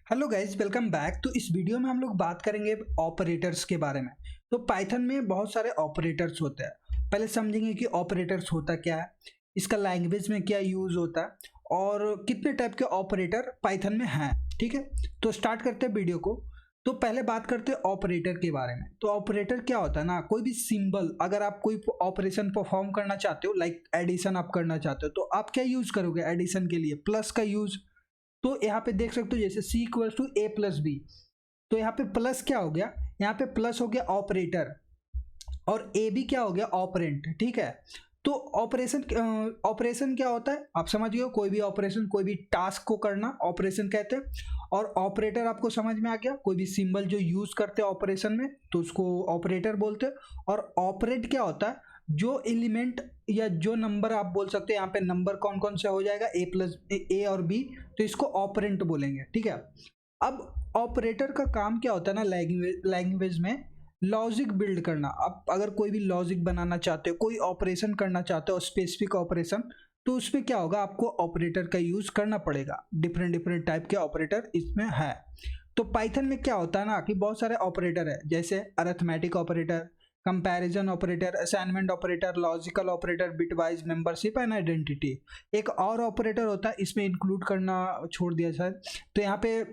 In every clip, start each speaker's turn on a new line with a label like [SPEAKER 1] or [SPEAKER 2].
[SPEAKER 1] Hello guys, welcome back. तो इस video में हम लोग बात करेंगे ऑपरेटर्स के बारे में। तो पाइथन में बहुत सारे ऑपरेटर्स होते हैं। पहले समझेंगे कि ऑपरेटर्स होता क्या है, इसका लैंग्वेज में क्या यूज होता है और कितने टाइप के ऑपरेटर पाइथन में हैं। ठीक है, तो स्टार्ट करते हैं वीडियो को। तो पहले बात करते हैं ऑपरेटर के बारे में। तो ऑपरेटर क्या होता है ना, कोई भी सिंबल, अगर आप कोई ऑपरेशन परफॉर्म करना चाहते हो, लाइक एडिशन आप करना चाहते हो, तो आप क्या यूज करोगे एडिशन के लिए? प्लस का यूज। तो यहाँ पे देख सकते हो जैसे C equals to a plus b, तो यहाँ पे प्लस क्या हो गया, यहाँ पे प्लस हो गया ऑपरेटर और ए भी क्या हो गया, ऑपरेंट। ठीक है, तो ऑपरेशन क्या होता है आप समझ गए हो। कोई भी ऑपरेशन, कोई भी टास्क को करना ऑपरेशन कहते हैं। और ऑपरेटर आपको समझ में आ गया, कोई भी सिंबल जो यूज करते हैं ऑपरेशन में तो उसको ऑपरेटर बोलते हैं। और ऑपरेट क्या होता है, जो एलिमेंट या जो नंबर आप बोल सकते हैं, यहाँ पे नंबर कौन कौन सा हो जाएगा, ए प्लस ए और बी, तो इसको ऑपरेंट बोलेंगे। ठीक है, अब ऑपरेटर का काम क्या होता है ना, लैंग्वेज में लॉजिक बिल्ड करना। आप अगर कोई भी लॉजिक बनाना चाहते हो, कोई ऑपरेशन करना चाहते हो, स्पेसिफिक ऑपरेशन, तो उसमें क्या होगा, आपको ऑपरेटर का यूज करना पड़ेगा। डिफरेंट डिफरेंट टाइप के ऑपरेटर इसमें है। तो पाइथन में क्या होता है ना कि बहुत सारे ऑपरेटर है, जैसे arithmetic operator, comparison operator, assignment operator, logical operator, bitwise, membership and identity. एक और ऑपरेटर होता है, इसमें इंक्लूड करना छोड़ दिया शायद, तो यहाँ पे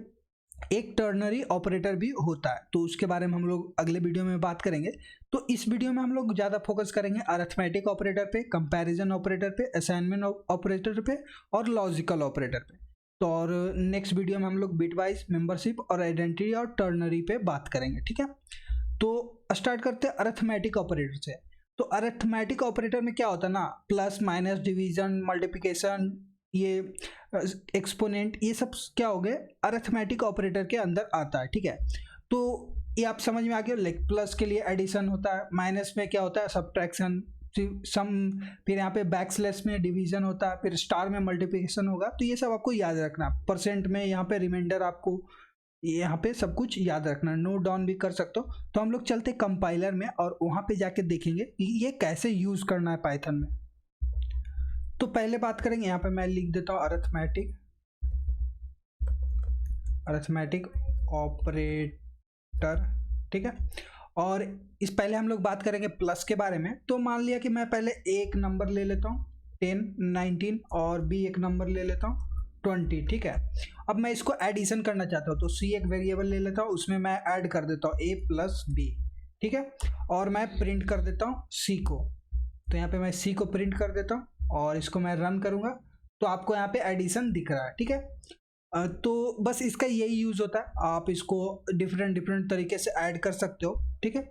[SPEAKER 1] एक टर्नरी ऑपरेटर भी होता है। तो उसके बारे में हम लोग अगले वीडियो में बात करेंगे। तो इस वीडियो में हम लोग ज़्यादा फोकस करेंगे अरिथमेटिक ऑपरेटर पे, कंपैरिजन ऑपरेटर पे, असाइनमेंट ऑपरेटर पे और लॉजिकल ऑपरेटर पे। तो और नेक्स्ट वीडियो में हम लोग बिटवाइज, मेंबरशिप और आइडेंटिटी और टर्नरी पे बात करेंगे। ठीक है, तो स्टार्ट करते हैं अरिथमेटिक ऑपरेटर से। तो अरिथमेटिक ऑपरेटर में क्या होता है ना, प्लस, माइनस, डिवीजन, मल्टीप्लिकेशन, ये एक्सपोनेंट, ये सब क्या हो गए, अरिथमेटिक ऑपरेटर के अंदर आता है। ठीक है, तो ये आप समझ में आ गया। लाइक प्लस के लिए एडिशन होता है, माइनस में क्या होता है, सब्ट्रैक्शन, सम, फिर यहाँ पे बैकस्लैश में डिवीजन होता है, फिर स्टार में मल्टीप्लिकेशन होगा। तो ये सब आपको याद रखना। परसेंट में यहाँ पे रिमाइंडर, आपको यहाँ पे सब कुछ याद रखना, नोट डाउन भी कर सकते हो। तो हम लोग चलते कंपाइलर में और वहाँ पे जाके देखेंगे कि ये कैसे यूज करना है पाइथन में। तो पहले बात करेंगे, यहाँ पे मैं लिख देता हूँ अरिथमेटिक ऑपरेटर। ठीक है, और इस पहले हम लोग बात करेंगे प्लस के बारे में। तो मान लिया कि मैं पहले एक नंबर ले लेता हूँ 10, 19 और बी एक नंबर ले लेता हूँ 20। ठीक है, अब मैं इसको एडिशन करना चाहता हूँ, तो सी एक वेरिएबल ले लेता हूँ, उसमें मैं ऐड कर देता हूँ a प्लस बी। ठीक है, और मैं प्रिंट कर देता हूँ सी को। तो यहाँ पे मैं सी को प्रिंट कर देता हूँ और इसको मैं रन करूँगा, तो आपको यहाँ पे एडिशन दिख रहा है। ठीक है, तो बस इसका यही यूज होता है, आप इसको डिफरेंट डिफरेंट तरीके से ऐड कर सकते हो। ठीक है,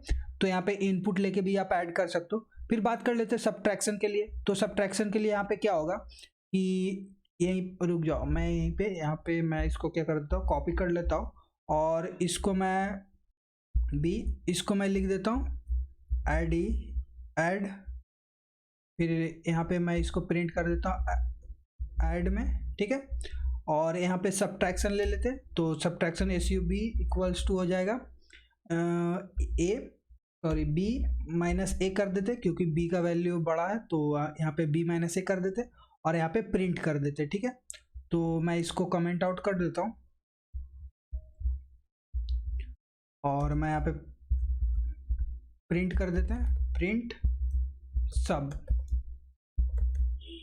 [SPEAKER 1] तो यहाँ पे इनपुट लेके भी आप ऐड कर सकते हो। फिर बात कर लेते हैं सब्ट्रैक्शन के लिए। तो सब्ट्रैक्शन के लिए यहाँ पे क्या होगा कि यहीं रुक जाओ, मैं यहीं पे, यहाँ पे मैं इसको क्या कर देता हूँ, कॉपी कर लेता हूँ और इसको मैं इसको मैं लिख देता हूँ ऐड, फिर यहाँ पे मैं इसको प्रिंट कर देता हूँ ऐड में। ठीक है, और यहाँ पे सब्ट्रैक्शन ले लेते हैं। तो सब्ट्रैक्शन SUB इक्वल्स टू हो जाएगा बी माइनस ए कर देते, क्योंकि बी का वैल्यू बड़ा है, तो यहाँ पे बी माइनस ए कर देते और यहाँ पे प्रिंट कर देते। ठीक है, तो मैं इसको कमेंट आउट कर देता हूँ और मैं यहाँ पे प्रिंट कर देते हैं, प्रिंट सब।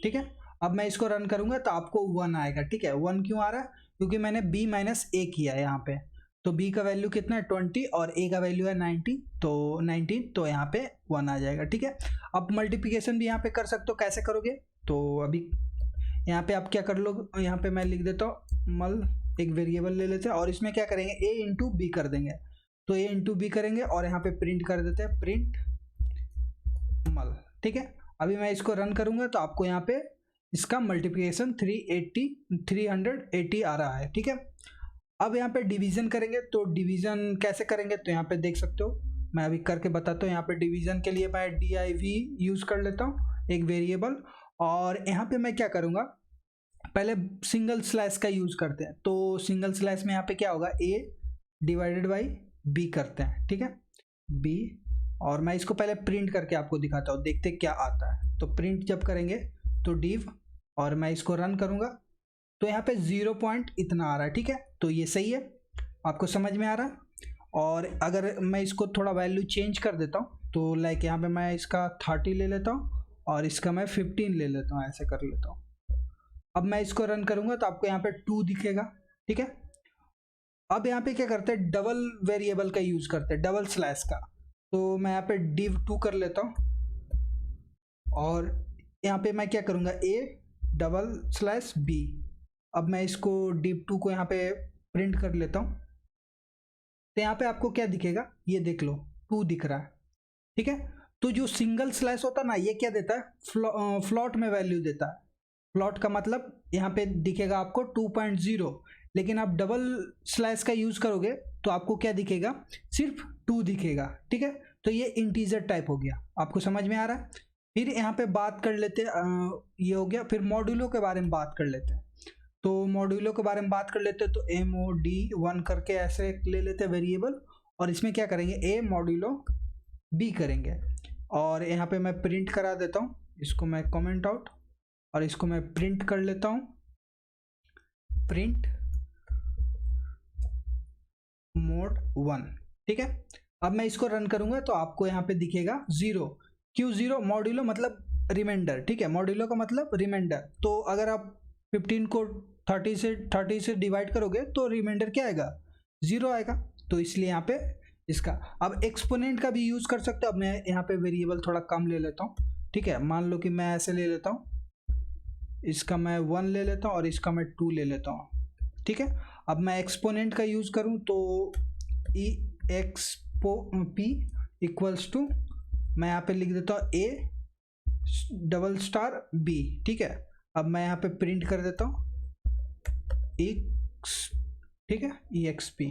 [SPEAKER 1] ठीक है, अब मैं इसको रन करूंगा तो आपको 1 आएगा। ठीक है, 1 क्यों आ रहा है, क्योंकि मैंने b माइनस ए किया है यहाँ पे। तो b का वैल्यू कितना है 20 और a का वैल्यू है 90, तो 19, तो यहाँ पे 1 आ जाएगा। ठीक है, अब मल्टीप्लिकेशन भी यहाँ पे कर सकते हो। कैसे करोगे, तो अभी यहाँ पे आप क्या कर लो, यहाँ पे मैं लिख देता हूँ मल, एक वेरिएबल ले लेते हैं और इसमें क्या करेंगे, a इंटू बी कर देंगे। तो a इंटू बी करेंगे और यहाँ पे प्रिंट कर देते हैं, प्रिंट मल। ठीक है, अभी मैं इसको रन करूंगा तो आपको यहाँ पे इसका मल्टीप्लिकेशन 380 आ रहा है। ठीक है, अब यहाँ पे डिवीजन करेंगे। तो डिवीजन कैसे करेंगे, तो यहाँ पे देख सकते हो, मैं अभी करके बताता हूँ। यहाँ पे डिवीजन के लिए मैं div यूज कर लेता हूँ, एक वेरिएबल, और यहाँ पे मैं क्या करूँगा, पहले सिंगल स्लैश का यूज करते हैं। तो सिंगल स्लैश में यहाँ पे क्या होगा, a डिवाइडेड बाई b करते हैं। ठीक है, b, और मैं इसको पहले प्रिंट करके आपको दिखाता हूँ, देखते क्या आता है। तो प्रिंट जब करेंगे तो div, और मैं इसको रन करूँगा तो यहाँ पे 0 पॉइंट इतना आ रहा है, ठीक है। तो ये सही है, आपको समझ में आ रहा है। और अगर मैं इसको थोड़ा वैल्यू चेंज कर देता हूँ, तो लाइक यहाँ पे मैं इसका 30 ले लेता हूँ और इसका मैं 15 ले लेता हूँ, ऐसे कर लेता हूँ। अब मैं इसको रन करूँगा तो आपको यहाँ पे 2 दिखेगा, ठीक है। अब यहाँ पे क्या करते हैं, डबल वेरिएबल का यूज़ करते हैं, डबल स्लैश का। तो मैं यहाँ पे div2 कर लेता हूँ और यहाँ पे मैं क्या करूँगा, a/b। अब मैं इसको div2 को यहाँ पे प्रिंट कर लेता हूँ। तो यहाँ पे आपको क्या दिखेगा, ये देख लो, 2 दिख रहा है, ठीक है। तो जो सिंगल स्लैश होता है ना, ये क्या देता है, फ्लॉट में वैल्यू देता है। फ्लॉट का मतलब यहाँ पे दिखेगा आपको 2.0, लेकिन आप डबल स्लैश का यूज करोगे तो आपको क्या दिखेगा, सिर्फ 2 दिखेगा, ठीक है। तो ये इंटीजर टाइप हो गया, आपको समझ में आ रहा है। फिर यहाँ पे बात कर लेते हैं, ये हो गया। फिर मॉड्यूलो के बारे में बात कर लेते हैं। तो मॉड्यूलो के बारे में बात कर लेते हैं, तो mod1 करके ऐसे ले लेते हैं वेरिएबल, और इसमें क्या करेंगे, a मॉड्यूलो b करेंगे। और यहाँ पे मैं प्रिंट करा देता हूँ, इसको मैं कमेंट आउट, और इसको मैं प्रिंट कर लेता हूँ, प्रिंट mod1, ठीक है। अब मैं इसको रन करूंगा तो आपको यहाँ पे दिखेगा 0। क्यों 0, मॉड्यूलो मतलब रिमाइंडर, ठीक है। मॉड्यूलो का मतलब रिमाइंडर। तो अगर आप 15 को 30 से डिवाइड करोगे तो रिमाइंडर क्या आएगा, 0 आएगा। तो इसलिए यहाँ पे इसका, अब एक्सपोनेंट का भी यूज कर सकते हो। अब मैं यहाँ पे वेरिएबल थोड़ा कम ले लेता हूँ, ठीक है। मान लो कि मैं ऐसे ले लेता हूँ, इसका मैं 1 ले लेता हूँ और इसका मैं 2 ले लेता हूँ, ठीक है। अब मैं एक्सपोनेंट का यूज करूँ तो exp इक्वल्स टू, मैं यहाँ पे लिख देता हूँ a/b, ठीक है। अब मैं यहाँ पे प्रिंट कर देता हूँ x, ठीक है, exp।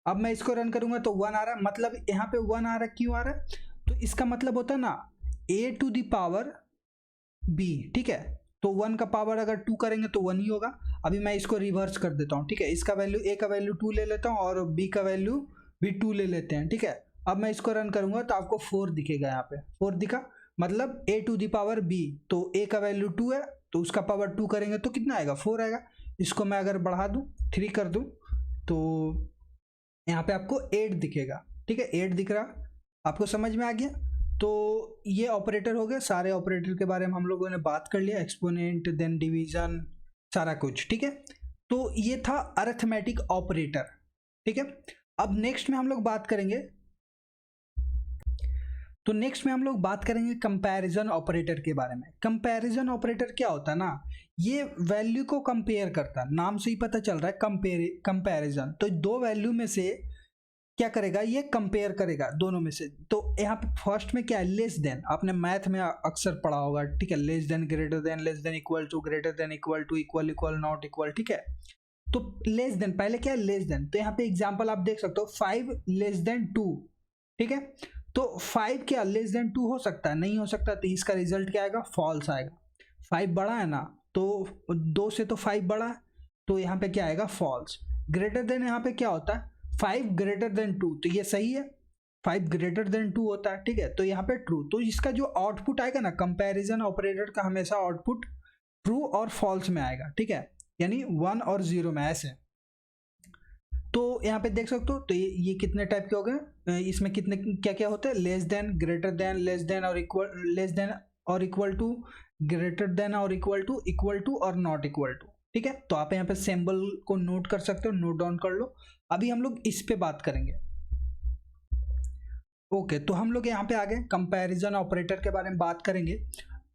[SPEAKER 1] अब मैं इसको रन करूंगा तो 1 आ रहा है, मतलब यहाँ पे 1 आ रहा है, क्यों आ रहा है, तो इसका मतलब होता है ना a⁴b, ठीक है। तो 1 का पावर अगर 2 करेंगे तो 1 ही होगा। अभी मैं इसको रिवर्स कर देता हूँ, ठीक है। इसका वैल्यू, a का वैल्यू 2 ले लेता हूँ और b का वैल्यू भी 2 ले लेते हैं, ठीक है। अब मैं इसको रन करूंगा तो आपको 4 दिखेगा, यहाँ पे 4 दिखा, मतलब a⁴b। तो a का वैल्यू 2 है, तो उसका पावर 2 करेंगे तो कितना आएगा, 4 आएगा। इसको मैं अगर बढ़ा दूं, 3 कर दूं, तो यहाँ पे आपको 8 दिखेगा, ठीक है। 8 दिख रहा, आपको समझ में आ गया। तो ये ऑपरेटर हो गए, सारे ऑपरेटर के बारे में हम लोगों ने बात कर लिया, एक्सपोनेंट, देन डिवीजन, सारा कुछ, ठीक है। तो ये था अरिथमेटिक ऑपरेटर, ठीक है। अब नेक्स्ट में हम लोग बात करेंगे, तो नेक्स्ट में हम लोग बात करेंगे कंपैरिजन ऑपरेटर के बारे में। कंपैरिजन ऑपरेटर क्या होता है ना, ये वैल्यू को कंपेयर करता है, नाम से ही पता चल रहा है कंपैरिजन। तो दो वैल्यू में से क्या करेगा, ये कंपेयर करेगा दोनों में से। तो यहाँ पे फर्स्ट में क्या है, लेस देन, आपने मैथ में अक्सर पढ़ा होगा, ठीक है। Less than, greater than, less than equal to, greater than equal to, equal equal not equal, ठीक है। तो लेस देन, पहले क्या है, लेस देन। तो यहाँ पे एग्जांपल आप देख सकते हो, 5 लेस देन 2, ठीक है। तो 5 क्या लेस देन 2 हो सकता है, नहीं हो सकता। तो इसका रिजल्ट क्या आएगा, फॉल्स आएगा। 5 बड़ा है ना, तो 2 से तो 5 बड़ा है, तो यहाँ पे क्या आएगा, फॉल्स। ग्रेटर देन, यहाँ पे क्या होता है, 5 ग्रेटर देन 2, तो ये सही है, 5 ग्रेटर देन 2 होता है, ठीक है। तो यहाँ पे ट्रू। तो इसका जो आउटपुट आएगा ना, कंपैरिजन ऑपरेटर का हमेशा आउटपुट ट्रू और फॉल्स में आएगा, ठीक है, यानी 1 और 0 में, ऐसे। तो यहाँ पे देख सकते हो, तो ये कितने टाइप के हो गए, इसमें कितने क्या क्या होते हैं, less than, greater than, less then और इक्वल, लेस देन और इक्वल टू, ग्रेटर देन और इक्वल टू और नॉट इक्वल टू, ठीक है। तो आप यहाँ पे सिंबल को नोट कर सकते हो, नोट डाउन कर लो। अभी हम लोग इस पे बात करेंगे। ओके, तो हम लोग यहाँ पे आ गए, कंपैरिजन ऑपरेटर के बारे में बात करेंगे।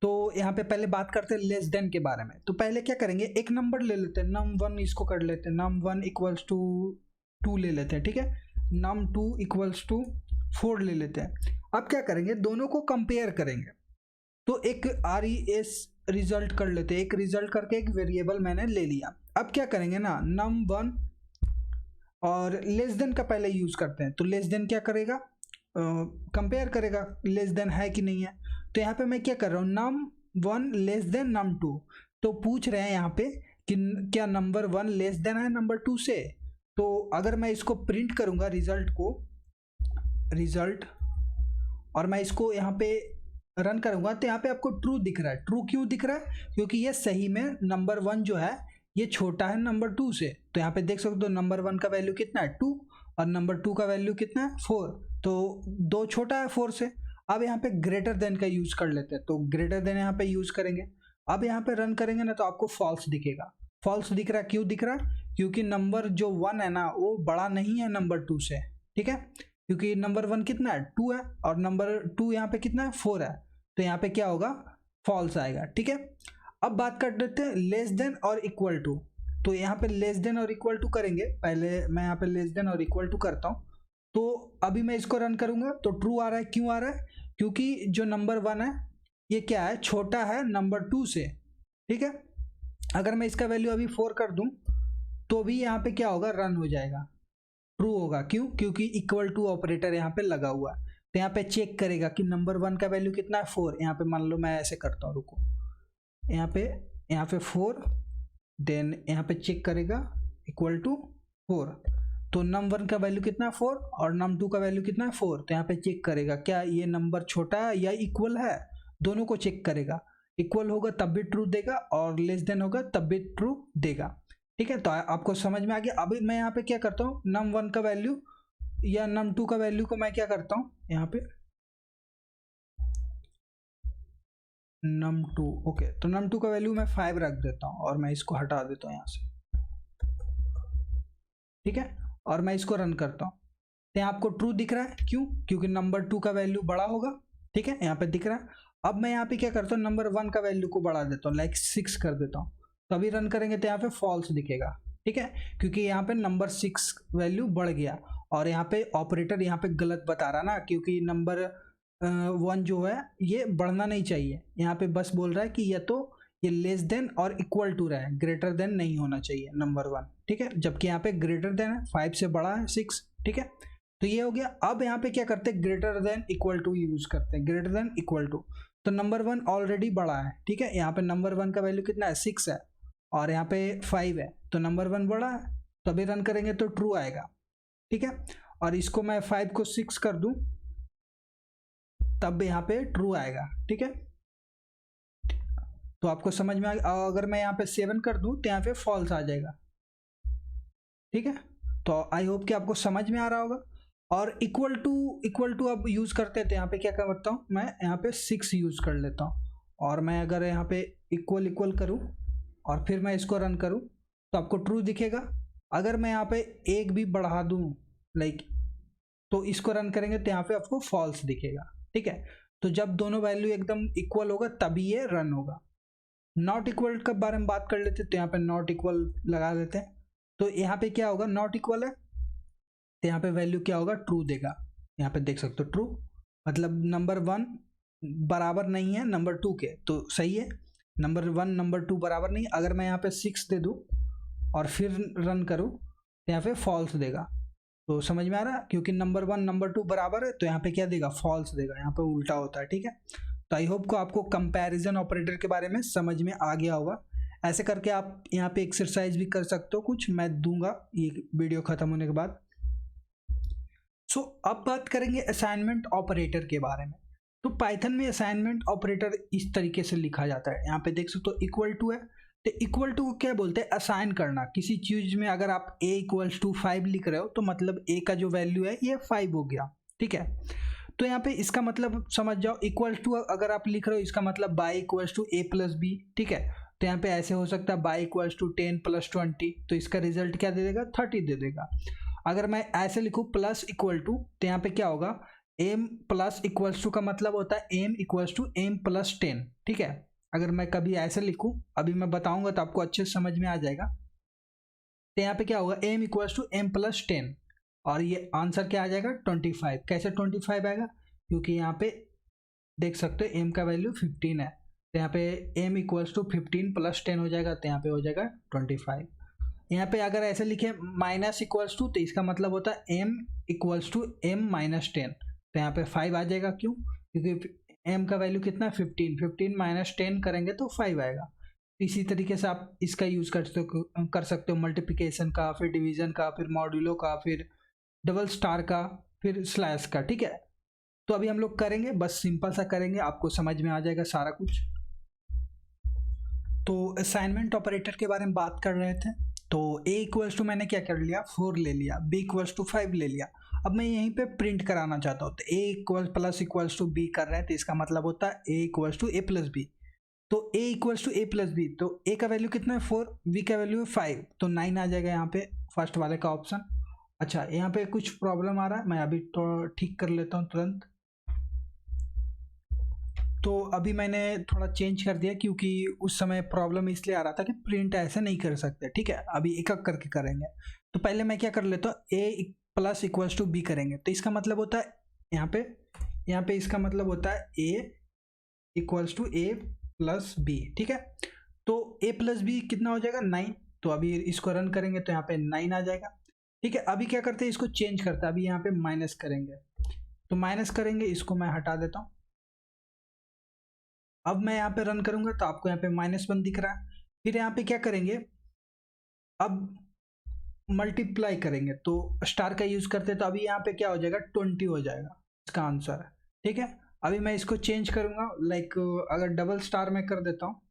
[SPEAKER 1] तो यहाँ पे पहले बात करते हैं लेस देन के बारे में। तो पहले क्या करेंगे, एक नंबर ले लेते हैं, num1 इसको कर लेते हैं, num1 इक्वल्स टू 2 ले लेते हैं, ठीक है। num2 इक्वल्स टू 4 ले लेते हैं। अब क्या करेंगे, दोनों को कंपेयर करेंगे। तो एक res रिजल्ट कर लेते हैं, एक रिजल्ट करके एक वेरिएबल मैंने ले लिया। अब क्या करेंगे ना, num1 और लेस देन का पहले यूज करते हैं। तो लेस देन क्या करेगा, कंपेयर करेगा लेस देन है कि नहीं है। तो यहाँ पे मैं क्या कर रहा हूँ, num1 लेस देन num2। तो पूछ रहे हैं यहाँ पे कि क्या नंबर 1 लेस देन है नंबर 2 से। तो अगर मैं इसको प्रिंट करूंगा रिजल्ट को, रिजल्ट, और मैं इसको यहाँ पे रन करूंगा, तो यहाँ पे आपको ट्रू दिख रहा है। ट्रू क्यों दिख रहा है, क्योंकि ये सही में नंबर 1 जो है ये छोटा है नंबर 2 से, तो यहाँ पे देख सकते हो नंबर 1 का वैल्यू कितना है 2 और नंबर 2 का वैल्यू कितना है 4, तो 2 छोटा है 4 से। अब यहाँ पे ग्रेटर देन का यूज कर लेते हैं, तो ग्रेटर देन यहाँ पे यूज करेंगे। अब यहाँ पे रन करेंगे ना तो आपको फॉल्स दिखेगा। फॉल्स दिख रहा है, क्यों दिख रहा है? क्योंकि नंबर जो 1 है ना वो बड़ा नहीं है नंबर 2 से, ठीक है, क्योंकि नंबर 1 कितना है 2 है और नंबर 2 यहाँ पे कितना है 4 है, तो यहाँ पे क्या होगा फॉल्स आएगा, ठीक है। अब बात कर लेते हैं लेस देन और इक्वल टू। तो यहाँ पे लेस देन और इक्वल टू करेंगे, पहले मैं यहाँ पे लेस देन और इक्वल टू करता हूँ। तो अभी मैं इसको रन करूंगा तो ट्रू आ रहा है, क्यों आ रहा है? क्योंकि जो नंबर 1 है ये क्या है, छोटा है नंबर 2 से, ठीक है। अगर मैं इसका वैल्यू अभी 4 कर दूं तो भी यहाँ पे क्या होगा, रन हो जाएगा, ट्रू होगा। क्यों? क्योंकि इक्वल टू ऑपरेटर यहाँ पे लगा हुआ है। तो यहाँ पे चेक करेगा कि नंबर 1 का वैल्यू कितना है 4। यहाँ पे मान लो मैं ऐसे करता हूँ, रुको, यहाँ पे 4, देन यहाँ पे चेक करेगा इक्वल टू 4, तो नंबर 1 का वैल्यू कितना है 4 और नंबर 2 का वैल्यू कितना है 4। तो यहाँ पे चेक करेगा क्या ये नंबर छोटा है या इक्वल है, दोनों को चेक करेगा। इक्वल होगा तब भी ट्रू देगा और लेस देन होगा तब भी ट्रू देगा, ठीक है। तो आपको समझ में आ गया। अभी मैं यहाँ पे क्या करता हूँ, num1 का वैल्यू या num2 का वैल्यू को मैं क्या करता हूँ, यहाँ पे num2, ओके, तो num2 का वैल्यू मैं 5 रख देता हूँ और मैं इसको हटा देता हूँ यहाँ से, ठीक है, और मैं इसको रन करता हूँ। तो यहाँ आपको ट्रू दिख रहा है, क्यों? क्योंकि नंबर 2 का वैल्यू बड़ा होगा, ठीक है, यहाँ पे दिख रहा है। अब मैं यहाँ पे क्या करता हूँ, नंबर 1 का वैल्यू को बढ़ा देता हूँ, लाइक 6 कर देता हूँ। तो अभी रन करेंगे तो यहाँ पे फॉल्स दिखेगा, ठीक है, क्योंकि यहाँ पे नंबर 6 वैल्यू बढ़ गया और यहाँ पे ऑपरेटर यहाँ पे गलत बता रहा ना, क्योंकि नंबर 1 जो है ये बढ़ना नहीं चाहिए। यहाँ पे बस बोल रहा है कि या तो ये लेस देन और इक्वल टू रहे, ग्रेटर देन नहीं होना चाहिए नंबर 1, ठीक है, जबकि यहाँ पे ग्रेटर देन है, 5 से बड़ा है 6, ठीक है। तो ये हो गया। अब यहाँ पे क्या करते हैं, greater than equal to use करते हैं, ग्रेटर देन इक्वल टू। तो नंबर 1 ऑलरेडी बड़ा है, ठीक है, यहाँ पे नंबर 1 का वैल्यू कितना है 6 है और यहाँ पे 5 है, तो नंबर 1 बड़ा है, तो अभी रन करेंगे तो ट्रू आएगा, ठीक है। और इसको मैं 5 को 6 कर दूं तब यहाँ पे ट्रू आएगा, ठीक है। तो आपको समझ में आ गया। अगर मैं यहाँ पे 7 कर दूं तो यहाँ पे फॉल्स आ जाएगा, ठीक है। तो आई होप कि आपको समझ में आ रहा होगा। और इक्वल टू अब यूज करते हैं, तो यहाँ पे क्या करता हूँ, मैं यहाँ पे 6 यूज कर लेता हूँ और मैं अगर यहाँ पे इक्वल करूँ और फिर मैं इसको रन करूँ तो आपको ट्रू दिखेगा। अगर मैं यहाँ पे एक भी बढ़ा दूँ लाइक, तो इसको रन करेंगे तो यहाँ पे आपको फॉल्स दिखेगा, ठीक है। तो जब दोनों वैल्यू एकदम इक्वल होगा तभी ये रन होगा। नॉट इक्वल के बारे में बात कर लेते हैं, तो यहाँ पे नॉट इक्वल लगा देते हैं। तो यहाँ पे क्या होगा, नॉट इक्वल है तो यहाँ पे वैल्यू क्या होगा, ट्रू देगा। यहाँ पे देख सकते हो ट्रू, मतलब नंबर 1 बराबर नहीं है नंबर 2 के, तो सही है। नंबर 1 नंबर 2 बराबर नहीं। अगर मैं यहाँ पे 6 दे दूँ और फिर रन करूँ तो यहाँ पे फॉल्स देगा। तो समझ में आ रहा है, क्योंकि नंबर 1 नंबर 2 बराबर है तो यहाँ पे क्या देगा, फॉल्स देगा, यहाँ पे उल्टा होता है, ठीक है। तो आई होप को आपको कंपैरिजन ऑपरेटर के बारे में समझ में आ गया होगा। ऐसे करके आप यहाँ पे एक्सरसाइज भी कर सकते हो, कुछ मैं दूंगा ये वीडियो खत्म होने के बाद। सो अब बात करेंगे असाइनमेंट ऑपरेटर के बारे में। तो पाइथन में असाइनमेंट ऑपरेटर इस तरीके से लिखा जाता है, यहाँ पे देख सकते हो इक्वल टू है, तो इक्वल टू को क्या बोलते हैं, असाइन करना किसी चीज में। अगर आप a इक्वल्स टू 5 लिख रहे हो तो मतलब a का जो वैल्यू है ये 5 हो गया, ठीक है। तो यहाँ पे इसका मतलब समझ जाओ, इक्वल टू अगर आप लिख रहे हो इसका मतलब बाई equals to a plus B, ठीक है। तो यहाँ पे ऐसे हो सकता है बाई इक्वल्स टू 10 प्लस 20, तो इसका रिजल्ट क्या दे देगा, 30 दे देगा। अगर मैं ऐसे लिखूँ प्लस इक्वल टू, तो यहाँ पे क्या होगा, एम प्लस इक्वल्स टू का मतलब होता है M equals to M plus 10, ठीक है। अगर मैं कभी ऐसे लिखूं, अभी मैं बताऊंगा तो आपको अच्छे से समझ में आ जाएगा। तो यहाँ पे क्या होगा, M equals to M plus 10 और ये आंसर क्या आ जाएगा 25। कैसे 25 आएगा, क्योंकि यहाँ पे देख सकते हो एम का वैल्यू 15 है, तो यहाँ पे एम इक्वल्स टू 15 प्लस 10 हो जाएगा, तो यहाँ पे हो जाएगा 25। यहाँ पे अगर ऐसे लिखे माइनस इक्वल्स टू, तो इसका मतलब होता है M equals to M minus 10, तो यहाँ पे 5 आ जाएगा। क्यों? क्योंकि m का वैल्यू कितना है 15 माइनस 10 करेंगे तो 5 आएगा। इसी तरीके से आप इसका यूज कर सकते हो मल्टीप्लिकेशन का, फिर डिवीजन का, फिर मॉड्यूलो का, फिर डबल स्टार का, फिर स्लैश का, ठीक है। तो अभी हम लोग करेंगे, बस सिंपल सा करेंगे, आपको समझ में आ जाएगा सारा कुछ। तो असाइनमेंट ऑपरेटर के बारे में बात कर रहे थे। तो a इक्वल्स टू मैंने क्या कर लिया 4 ले लिया, b इक्वल्स टू 5 ले लिया। अब मैं यहीं पे प्रिंट कराना चाहता हूँ, तो a equal plus equals to b कर रहे हैं, तो इसका मतलब होता है a equals to a plus b। तो a equals to a plus b, तो a का वैल्यू कितना है 4, b का वैल्यू है 5, तो 9 आ जाएगा यहाँ पे फर्स्ट वाले का ऑप्शन। अच्छा, यहाँ पे कुछ प्रॉब्लम आ रहा है, मैं अभी तो ठीक कर लेता हूँ तुरंत। तो अभी मैंने थोड़ा चेंज कर दिया क्योंकि उस समय प्रॉब्लम इसलिए आ रहा था कि प्रिंट ऐसे नहीं कर सकते। ठीक है, अभी एक एक करके करेंगे। तो पहले मैं क्या कर लेता हूँ, a plus equals to b करेंगे, तो इसका मतलब होता है यहाँ पे इसका मतलब होता है a equals to a plus b। ठीक है, तो a प्लस b कितना हो जाएगा 9। तो अभी इसको रन करेंगे तो यहाँ पे 9 आ जाएगा। ठीक है, अभी क्या करते हैं, इसको चेंज करते हैं, अभी यहाँ पे माइनस करेंगे, तो माइनस करेंगे, इसको मैं हटा देता हूँ। अब मैं यहाँ पे रन करूंगा तो आपको यहाँ पे -1 दिख रहा है। फिर यहाँ पे क्या करेंगे, अब मल्टीप्लाई करेंगे, तो स्टार का यूज करते हैं, तो अभी यहाँ पे क्या हो जाएगा 20 हो जाएगा इसका आंसर है। ठीक है, अभी मैं इसको चेंज करूंगा, लाइक अगर डबल स्टार में कर देता हूँ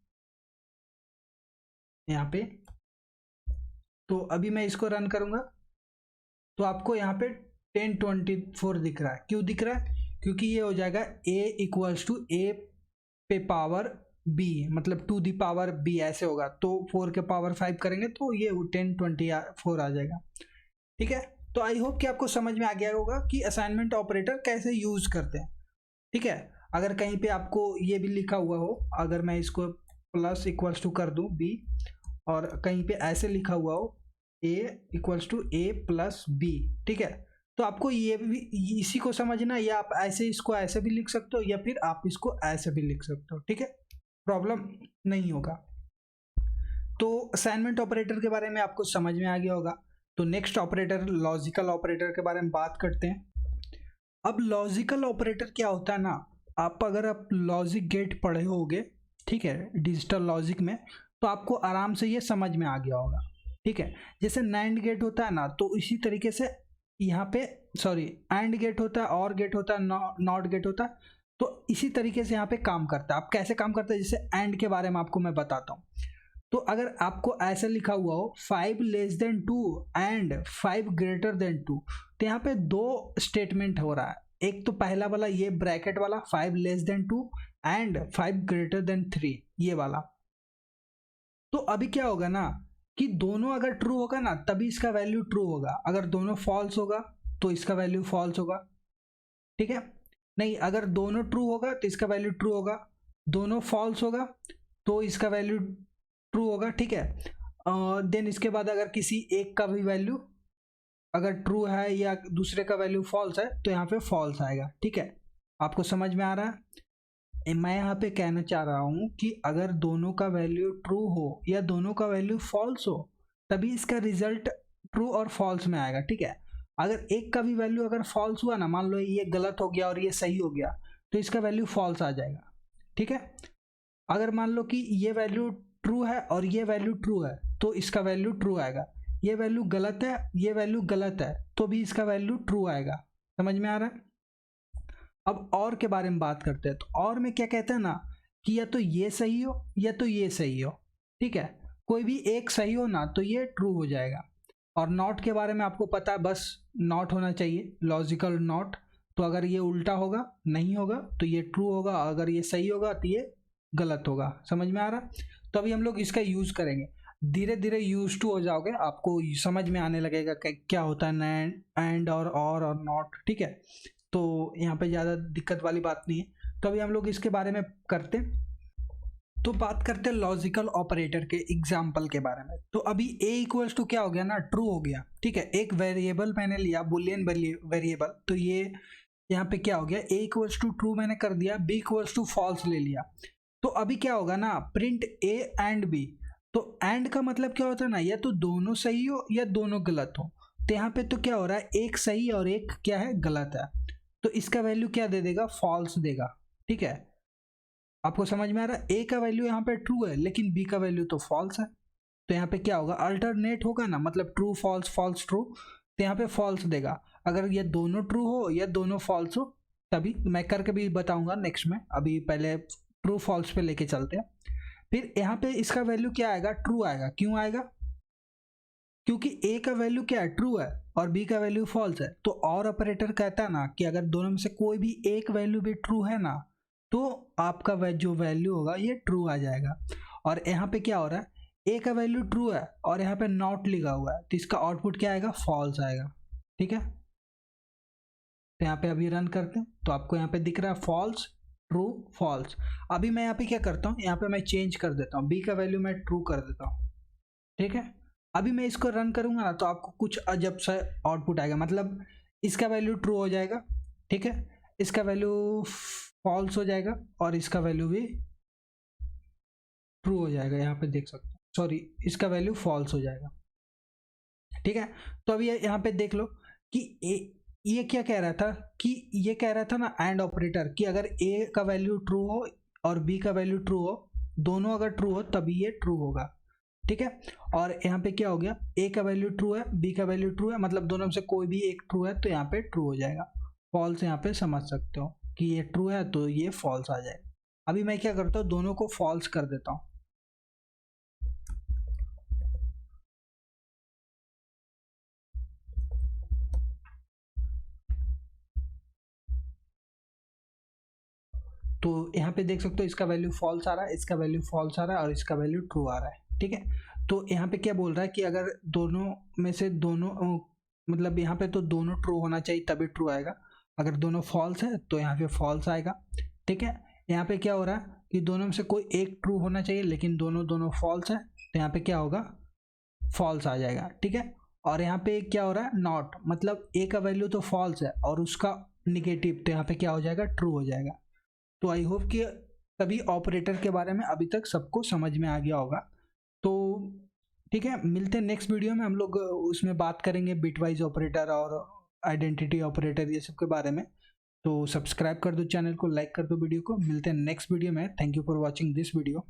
[SPEAKER 1] यहाँ पे, तो अभी मैं इसको रन करूंगा तो आपको यहाँ पे 1024 दिख रहा है। क्यों दिख रहा है, क्योंकि ये हो जाएगा a इक्वल्स टू a पे पावर b, मतलब 2 दी पावर b ऐसे होगा, तो 4 के पावर 5 करेंगे तो ये 1024 आ जाएगा। ठीक है, तो आई होप कि आपको समझ में आ गया होगा कि असाइनमेंट ऑपरेटर कैसे यूज करते हैं। ठीक है, अगर कहीं पे आपको ये भी लिखा हुआ हो, अगर मैं इसको प्लस इक्वल्स टू कर दूं b, और कहीं पे ऐसे लिखा हुआ हो a equals to a plus b, ठीक है, तो आपको ये भी इसी को समझना, या आप ऐसे इसको ऐसे भी लिख सकते हो, या फिर आप इसको ऐसे भी लिख सकते हो। ठीक है, प्रॉब्लम नहीं होगा। तो असाइनमेंट ऑपरेटर के बारे में आपको समझ में आ गया होगा। तो नेक्स्ट ऑपरेटर लॉजिकल ऑपरेटर के बारे में बात करते हैं। अब लॉजिकल ऑपरेटर क्या होता है ना, अगर आप लॉजिक गेट पढ़े होगे, ठीक है, डिजिटल लॉजिक में, तो आपको आराम से ये समझ में आ गया होगा। ठीक है, जैसे नैंड गेट होता है ना, तो इसी तरीके से यहाँ पे एंड गेट होता है, और गेट होता है, नॉट गेट होता है, तो इसी तरीके से यहाँ पे काम करता है। आप कैसे काम करता है, जैसे एंड के बारे में आपको मैं बताता हूँ। तो अगर आपको ऐसा लिखा हुआ हो 5 less than 2 and 5 greater than 2, तो यहाँ पे दो स्टेटमेंट हो रहा है। एक तो पहला वाला ये ब्रैकेट वाला 5 less than 2 and 5 greater than 3, ये वाला। तो अभी क्या होगा ना कि दोनों अगर ट्रू होगा ना तभी इसका वैल्यू ट्रू होगा, अगर दोनों फॉल्स होगा तो इसका वैल्यू फॉल्स होगा। ठीक है, नहीं, अगर दोनों ट्रू होगा तो इसका वैल्यू ट्रू होगा, दोनों फॉल्स होगा तो इसका वैल्यू ट्रू होगा। ठीक है, देन इसके बाद अगर किसी एक का भी वैल्यू अगर ट्रू है या दूसरे का वैल्यू फॉल्स है तो यहाँ पे फॉल्स आएगा। ठीक है, आपको समझ में आ रहा है। मैं यहाँ पे कहना चाह रहा हूँ कि अगर दोनों का वैल्यू ट्रू हो या दोनों का वैल्यू फॉल्स हो तभी इसका रिजल्ट ट्रू और फॉल्स में आएगा। ठीक है, अगर एक का भी वैल्यू अगर फॉल्स हुआ ना, मान लो ये गलत हो गया और ये सही हो गया, तो इसका वैल्यू फॉल्स आ जाएगा। ठीक है, अगर मान लो कि ये वैल्यू ट्रू है और ये वैल्यू ट्रू है तो इसका वैल्यू ट्रू आएगा, ये वैल्यू गलत है, ये वैल्यू गलत है, तो भी इसका वैल्यू ट्रू आएगा। समझ में आ रहा है। अब और के बारे में बात करते हैं। तो और में क्या कहते हैं ना कि या तो ये सही हो या तो ये सही हो। ठीक है, कोई भी एक सही हो ना तो ये ट्रू हो जाएगा। और नॉट के बारे में आपको पता है, बस नॉट होना चाहिए, लॉजिकल नॉट। तो अगर ये उल्टा होगा, नहीं होगा, तो ये ट्रू होगा, अगर ये सही होगा तो ये गलत होगा। समझ में आ रहा। तो अभी हम लोग इसका यूज करेंगे, धीरे धीरे यूज टू हो जाओगे, आपको समझ में आने लगेगा क्या होता है एंड और नॉट। ठीक है, तो यहाँ पे ज़्यादा दिक्कत वाली बात नहीं है। तो अभी हम लोग इसके बारे में करते हैं। तो बात करते हैं लॉजिकल ऑपरेटर के एग्जाम्पल के बारे में। तो अभी a इक्वल्स टू क्या हो गया ना, ट्रू हो गया। ठीक है, एक वेरिएबल मैंने लिया, बुलियन वेरिएबल, तो ये यहाँ पे क्या हो गया, a इक्वल्स टू ट्रू मैंने कर दिया, b इक्वल्स टू फॉल्स ले लिया। तो अभी क्या होगा ना, प्रिंट a एंड b। तो एंड का मतलब क्या होता है ना, या तो दोनों सही हो या दोनों गलत हो। तो यहाँ पे तो क्या हो रहा है, एक सही और एक क्या है, गलत है, तो इसका वैल्यू क्या दे देगा, फॉल्स देगा। ठीक है, आपको समझ में आ रहा है। ए का वैल्यू यहाँ पे ट्रू है लेकिन बी का वैल्यू तो फॉल्स है, तो यहाँ पे क्या होगा, अल्टरनेट होगा ना, मतलब ट्रू फॉल्स फॉल्स ट्रू, तो यहाँ पे फॉल्स देगा। अगर ये दोनों ट्रू हो या दोनों फॉल्स हो तभी, मैं करके भी बताऊंगा नेक्स्ट में, अभी पहले ट्रू फॉल्स पे लेके चलते हैं। फिर यहाँ पे इसका वैल्यू क्या आएगा, ट्रू आएगा। क्यों आएगा, क्योंकि ए का वैल्यू क्या है, ट्रू है, और बी का वैल्यू फॉल्स है। तो और ऑपरेटर कहता है ना कि अगर दोनों में से कोई भी एक वैल्यू भी ट्रू है ना, तो आपका जो वैल्यू होगा ये ट्रू आ जाएगा। और यहाँ पे क्या हो रहा है, ए का वैल्यू ट्रू है और यहाँ पे नॉट लिखा हुआ है, तो इसका आउटपुट क्या आएगा, फॉल्स आएगा। ठीक है, तो यहाँ पे अभी रन करते हैं, तो आपको यहाँ पे दिख रहा है फॉल्स, ट्रू, फॉल्स। अभी मैं यहाँ पे क्या करता हूँ, यहाँ पे मैं चेंज कर देता हूँ, बी का वैल्यू मैं ट्रू कर देता हूँ। ठीक है, अभी मैं इसको रन करूंगा ना, तो आपको कुछ अजब सा आउटपुट आएगा। मतलब इसका वैल्यू ट्रू हो जाएगा, ठीक है, इसका वैल्यू फॉल्स हो जाएगा और इसका वैल्यू भी ट्रू हो जाएगा। यहाँ पे देख सकते हो, सॉरी, इसका वैल्यू फॉल्स हो जाएगा। ठीक है, तो अभी यहाँ पे देख लो कि ये क्या कह रहा था, कि ये कह रहा था ना एंड ऑपरेटर, कि अगर ए का वैल्यू ट्रू हो और बी का वैल्यू ट्रू हो, दोनों अगर ट्रू हो तभी ये ट्रू होगा। ठीक है, और यहाँ पे क्या हो गया, ए का वैल्यू ट्रू है, बी का वैल्यू ट्रू है, मतलब दोनों में से कोई भी एक ट्रू है, तो यहाँ पे ट्रू हो जाएगा। फॉल्स यहाँ पे समझ सकते हो कि ये ट्रू है तो ये फॉल्स आ जाएगा। अभी मैं क्या करता हूँ, दोनों को फॉल्स कर देता हूँ। तो यहाँ पे देख सकते हो इसका वैल्यू फॉल्स आ रहा है, इसका वैल्यू फॉल्स आ रहा है और इसका वैल्यू ट्रू आ रहा है। ठीक है, तो यहाँ पे क्या बोल रहा है कि अगर दोनों में से दोनों मतलब यहाँ पे तो दोनों ट्रू होना चाहिए तभी ट्रू आएगा, अगर दोनों फॉल्स है तो यहाँ पे फॉल्स आएगा। ठीक है, यहाँ पे क्या हो रहा है कि दोनों में से कोई एक ट्रू होना चाहिए, लेकिन दोनों फॉल्स है, तो यहाँ पे क्या होगा, फॉल्स आ जाएगा। ठीक है, और यहाँ पे क्या हो रहा है, नॉट, मतलब ए का वैल्यू तो फॉल्स है और उसका निगेटिव, तो यहाँ पे क्या हो जाएगा, ट्रू हो जाएगा। तो आई होप कि सभी ऑपरेटर के बारे में अभी तक सबको समझ में आ गया होगा। तो ठीक है, मिलते हैं नेक्स्ट वीडियो में, हम लोग उसमें बात करेंगे बिटवाइज ऑपरेटर और आइडेंटिटी ऑपरेटर, ये सब के बारे में। तो सब्सक्राइब कर दो चैनल को, लाइक कर दो वीडियो को। मिलते हैं नेक्स्ट वीडियो में। Thank you for watching this video.